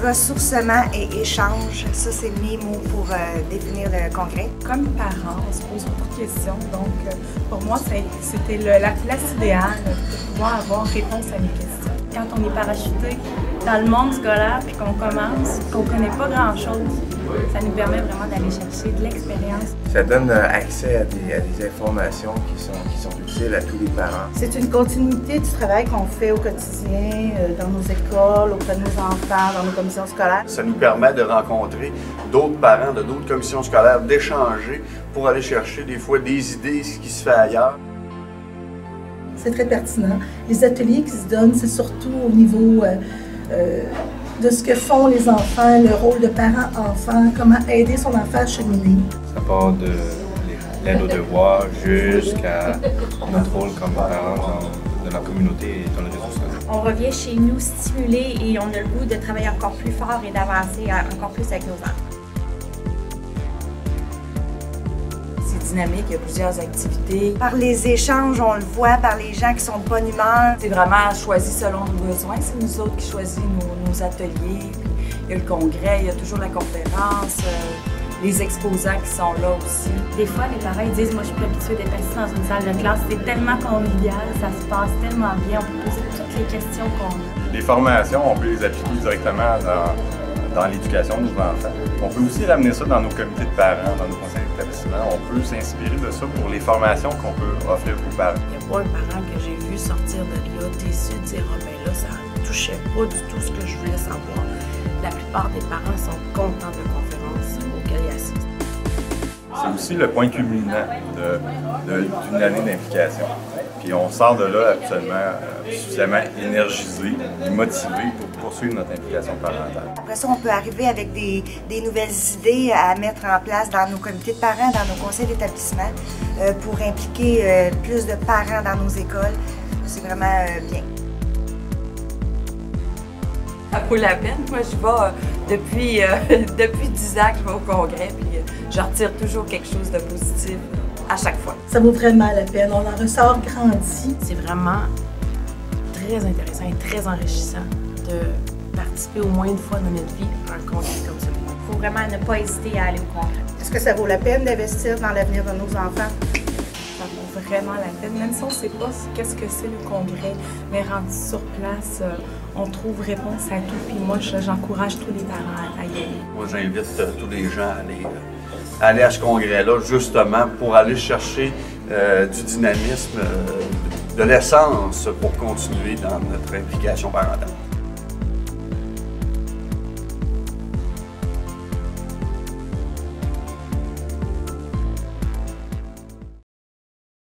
Ressourcement et échange, ça c'est mes mots pour définir le congrès. Comme parents, on se pose beaucoup de questions, donc pour moi c'était la place idéale pour pouvoir avoir réponse à mes questions. Quand on est parachuté dans le monde scolaire puis qu'on commence, qu'on ne connaît pas grand-chose, ça nous permet vraiment d'aller chercher de l'expérience. Ça donne accès à des informations qui sont utiles à tous les parents. C'est une continuité du travail qu'on fait au quotidien, dans nos écoles, auprès de nos enfants, dans nos commissions scolaires. Ça nous permet de rencontrer d'autres parents de d'autres commissions scolaires, d'échanger pour aller chercher des fois des idées, ce qui se fait ailleurs. C'est très pertinent. Les ateliers qui se donnent, c'est surtout au niveau de ce que font les enfants, le rôle de parent-enfant, comment aider son enfant à cheminer. Ça part de l'aide aux devoirs jusqu'à notre rôle comme parents de la communauté et dans le réseau scolaire. On revient chez nous stimulés et on a le goût de travailler encore plus fort et d'avancer encore plus avec nos enfants. Dynamique, il y a plusieurs activités. Par les échanges, on le voit, par les gens qui sont de bonne humeur. C'est vraiment choisi selon nos besoins. C'est nous autres qui choisissons nos ateliers. Il y a le congrès, il y a toujours la conférence, les exposants qui sont là aussi. Des fois, les parents ils disent « Moi, je suis plus habituée d'être assis dans une salle de classe. C'est tellement convivial, ça se passe tellement bien. On peut poser toutes les questions qu'on a. » Les formations, on peut les appliquer directement dans l'éducation de nos enfants. On peut aussi ramener ça dans nos comités de parents, dans nos conseils d'établissement. On peut s'inspirer de ça pour les formations qu'on peut offrir aux parents. Il n'y a pas un parent que j'ai vu sortir de là déçu de dire « Ah ben là, ça ne touchait pas du tout ce que je voulais savoir ». La plupart des parents sont contents de la conférence auxquelles ils assistent. C'est aussi le point culminant d'une année d'implication. Puis on sort de là absolument suffisamment énergisé et motivé pour poursuivre notre implication parentale. Après ça, on peut arriver avec des nouvelles idées à mettre en place dans nos comités de parents, dans nos conseils d'établissement, pour impliquer plus de parents dans nos écoles. C'est vraiment bien. Ça vaut la peine. Moi, je vais depuis 10 ans que je vais au congrès, puis je retire toujours quelque chose de positif à chaque fois. Ça vaut vraiment la peine. On en ressort grandi. C'est vraiment très intéressant et très enrichissant de participer au moins une fois dans notre vie à un congrès comme celui-là. Il faut vraiment ne pas hésiter à aller au congrès. Est-ce que ça vaut la peine d'investir dans l'avenir de nos enfants? Ça vaut vraiment la peine, même si on ne sait pas qu'est-ce que c'est le congrès, mais rendu sur place, on trouve réponse à tout. Puis moi, j'encourage tous les parents à y aller. Moi, j'invite tous les gens à aller à ce congrès-là, justement, pour aller chercher du dynamisme, de l'essence pour continuer dans notre implication parentale.